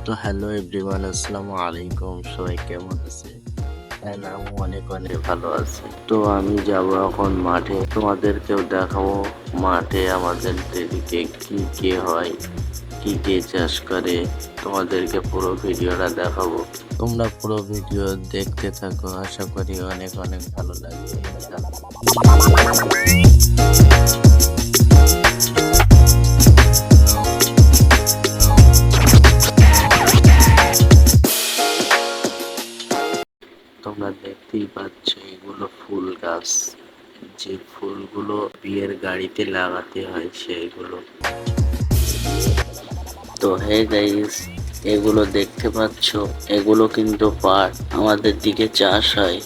তো hello everyone, আসসালামু আলাইকুম। সবাই কেমন আছে? আমি অনেক অনেক ভালো আছি। তো আমি যাব এখন মাঠে, তোমাদেরকেও দেখাবো মাঠে আমাদের দিকে কি কি হয়, কি কি চাষ করে। তোমাদেরকে পুরো ভিডিওটা দেখাবো, তোমরা পুরো ভিডিও দেখতে থাকো। আশা করি অনেক অনেক ভালো লাগবে ইনশাআল্লাহ। তোমরা দেখতেই পাচ্ছ এগুলো ফুল গাছ, যে ফুলগুলো বিয়ের গাড়িতে লাগাতে হয় সেইগুলো। তো হে গাইস, এগুলো দেখতে পাচ্ছ, এগুলো কিন্তু পাট আমাদের দিকে চাষ হয়।